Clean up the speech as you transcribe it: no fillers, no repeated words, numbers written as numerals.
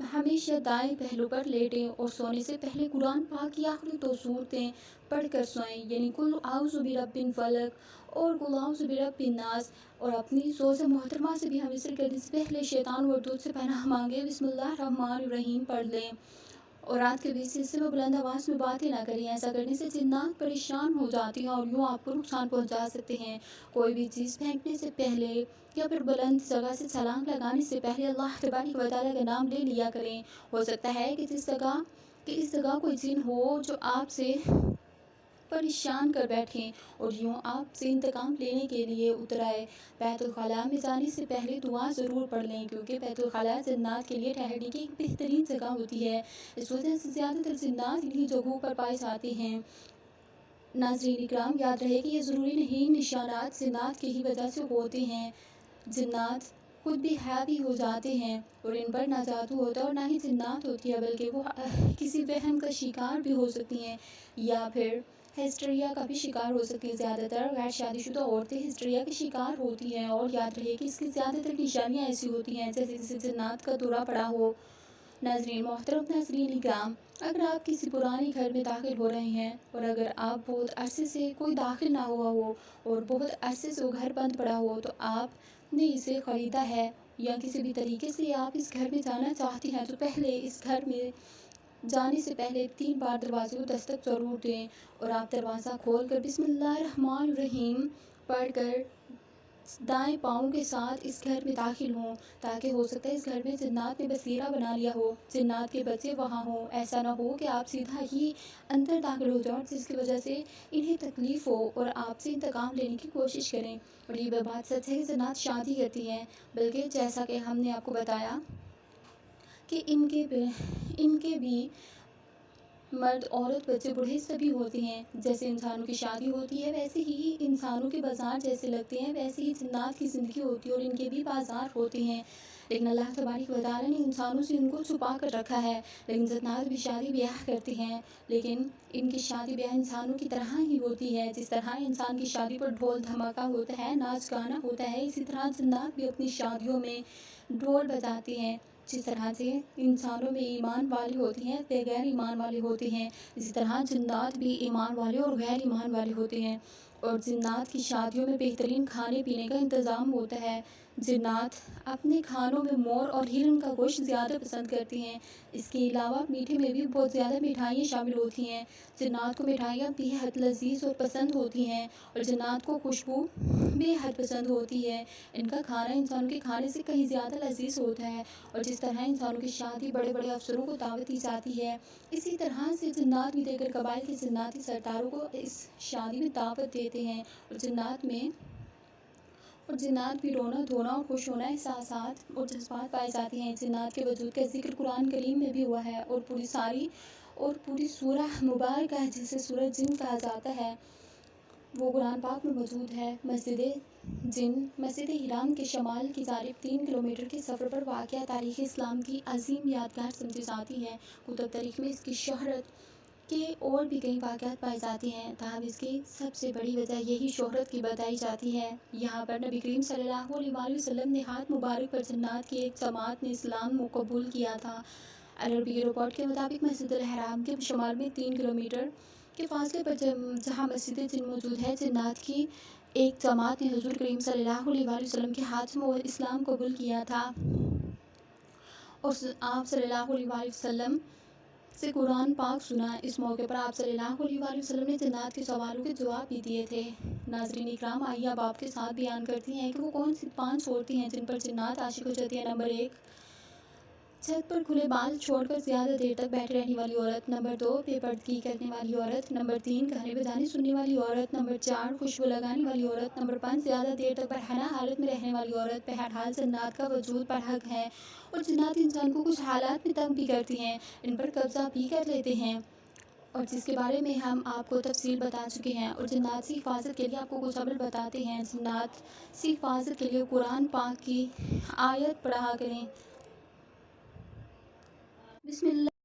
ہمیشہ دائیں پہلو پر لیٹیں اور سونے سے پہلے قرآن پاک کی آخری 2 صورتیں پڑھ کر سوئیں، یعنی قل اعوذ برب الفلق اور قل اعوذ برب الناس۔ اور اپنی زوجہ محترمہ سے بھی ہم وصل کرنے سے پہلے شیطان و دود سے پناہ مانگے، بسم اللہ الرحمن الرحیم پڑھ لیں۔ اور رات کے بیچ حصے میں بلند آواز میں باتیں نہ کریں، ایسا کرنے سے جنات پریشان ہو جاتی ہیں اور یوں آپ کو نقصان پہنچا سکتے ہیں۔ کوئی بھی چیز پھینکنے سے پہلے یا پھر بلند جگہ سے چھلانگ لگانے سے پہلے اللہ تبارک و تعالیٰ کا نام لے لیا کریں۔ ہو سکتا ہے کہ اس جگہ کوئی جن ہو جو آپ سے پریشان کر بیٹھیں اور یوں آپ سے انتقام لینے کے لیے اتر آئے۔ بیت الخلاء میں جانے سے پہلے دعا ضرور پڑھ لیں، کیونکہ بیت الخلاء جنات کے لیے ٹھہرنے کی ایک بہترین جگہ ہوتی ہے۔ اس وجہ سے زیادہ تر جنات انہی جگہوں پر پائے جاتے ہیں۔ ناظرین اکرام، یاد رہے کہ یہ ضروری نہیں نشانات جنات کی ہی وجہ سے ہوتے ہیں۔ جنات خود بھی حاوی ہو جاتے ہیں اور ان پر نہ جادو ہوتا اور نہ ہی جنات ہوتی ہے، بلکہ وہ کسی وہم کا شکار بھی ہو سکتی ہیں یا پھر ہسٹریا کا بھی شکار ہو سکتی ہیں۔ زیادہ تر غیر شادی شدہ عورتیں ہسٹریا کے شکار ہوتی ہیں، اور یاد رہے کہ اس کی زیادہ تر نشانیاں ایسی ہوتی ہیں جیسے کسی جنات کا دورہ پڑا ہو۔ ناظرین محترم، ناظرین اکرام، اگر آپ کسی پرانے گھر میں داخل ہو رہے ہیں اور اگر آپ بہت عرصے سے کوئی داخل نہ ہوا ہو اور بہت عرصے سے وہ گھر بند پڑا ہو تو آپ نے اسے خریدا ہے یا کسی بھی طریقے سے آپ اس گھر میں جانا چاہتے ہیں، تو پہلے اس گھر میں جانے سے پہلے 3 بار دروازے کو دستک ضرور دیں اور آپ دروازہ کھول کر بسم اللہ الرحمن الرحیم پڑھ کر دائیں پاؤں کے ساتھ اس گھر میں داخل ہوں، تاکہ ہو سکتا ہے اس گھر میں جنات نے بسیرا بنا لیا ہو، جنات کے بچے وہاں ہوں۔ ایسا نہ ہو کہ آپ سیدھا ہی اندر داخل ہو جاؤ جس کی وجہ سے انہیں تکلیف ہو اور آپ سے انتقام لینے کی کوشش کریں۔ اور یہ بات سچ ہے کہ جنات شادی کرتی ہیں، بلکہ جیسا کہ ہم نے آپ کو بتایا کہ ان کے بھی مرد، عورت، بچے، بوڑھے سبھی ہوتے ہیں۔ جیسے انسانوں کی شادی ہوتی ہے ویسے ہی انسانوں کے بازار جیسے لگتے ہیں، ویسے ہی جنات کی زندگی ہوتی ہے اور ان کے بھی بازار ہوتے ہیں۔ لیکن اللہ تبارک و تعالیٰ نے انسانوں سے ان کو چھپا کر رکھا ہے۔ لیکن جنات بھی شادی بیاہ کرتے ہیں، لیکن ان کی شادی بیاہ انسانوں کی طرح ہی ہوتی ہے۔ جس طرح انسان کی شادی پر ڈھول دھماکہ ہوتا ہے، ناچ گانا ہوتا ہے، اسی طرح جنات بھی اپنی شادیوں میں ڈھول بجاتے ہیں۔ جس طرح سے انسانوں میں ایمان والے ہوتے ہیں وہ غیر ایمان والے ہوتے ہیں، اسی طرح جنات بھی ایمان والے اور غیر ایمان والے ہوتے ہیں۔ اور جنات کی شادیوں میں بہترین کھانے پینے کا انتظام ہوتا ہے۔ جنات اپنے کھانوں میں مور اور ہرن کا گوشت زیادہ پسند کرتے ہیں۔ اس کے علاوہ میٹھے میں بھی بہت زیادہ مٹھائیاں شامل ہوتی ہیں۔ جنات کو مٹھائیاں بے حد لذیذ اور پسند ہوتی ہیں اور جنات کو خوشبو بے حد پسند ہوتی ہے۔ ان کا کھانا انسانوں کے کھانے سے کہیں زیادہ لذیذ ہوتا ہے۔ اور جس طرح انسانوں کی شادی بڑے بڑے افسروں کو دعوت دی جاتی ہے، اسی طرح سے جنات بھی دیگر قبائل کے جناتی سرداروں کو اس شادی میں دعوت دیتے ہیں۔ اور جنات بھی رونا دھونا اور خوش ہونا احساسات اور جذبات پائے جاتے ہیں۔ جنات کے وجود کا ذکر قرآن کریم میں بھی ہوا ہے اور پوری سورہ مبارکہ جسے سورہ جن کہا جاتا ہے وہ قرآن پاک میں موجود ہے۔ مسجد حرام کے شمال کی جانب 3 کلومیٹر کے سفر پر واقع تاریخ اسلام کی عظیم یادگار سمجھی جاتی ہے۔ کتب تاریخ میں اس کی شہرت کے اور بھی کئی واقعات پائے جاتے ہیں، تاہم اس کی سب سے بڑی وجہ یہی شہرت کی بتائی جاتی ہے۔ یہاں پر نبی کریم صلی اللہ علیہ وآلہ وسلم نے ہاتھ مبارک پر جنات کی ایک جماعت نے اسلام قبول کیا تھا۔ العربی رپورٹ کے مطابق مسجد الحرام کے شمال میں 3 کلومیٹر کے فاصلے پر جہاں مسجد جن موجود ہے، جنات کی ایک جماعت نے حضور کریم صلی اللہ علیہ وآلہ وسلم کے ہاتھ سے اسلام قبول کیا تھا اور آپ صلی اللہ علیہ وآلہ وسلم سے قرآن پاک سنا۔ اس موقع پر آپ صلی اللہ علیہ وآلہ وسلم نے جنات کے سوالوں کے جواب بھی دیے تھے۔ ناظرین اکرام، آئیے اب آپ کے ساتھ بیان کرتے ہیں کہ وہ کون سی 5 عورتیں ہیں جن پر جنات عاشق ہو جاتی ہیں۔ نمبر 1، چھت پر کھلے بال چھوڑ کر زیادہ دیر تک بیٹھے رہنے والی عورت۔ نمبر 2، بے پردگی کرنے والی عورت۔ نمبر 3، گانے بجانے سننے والی عورت۔ نمبر 4، خوشبو لگانے والی عورت۔ نمبر 5، زیادہ دیر تک برہنہ حالت میں رہنے والی عورت۔ بہرحال جنات کا وجود برحق ہے اور جنات انسان کو کچھ حالات میں تنگ بھی کرتی ہیں، ان پر قبضہ بھی کر لیتے ہیں، اور جس کے بارے میں ہم آپ کو تفصیل بتا چکے ہیں۔ اور جنات سے حفاظت کے لیے آپ کو کچھ عمل بتاتے ہیں۔ جنات سے حفاظت کے لیے قرآن پاک کی آیت پڑھا کریں۔ بسم اللہ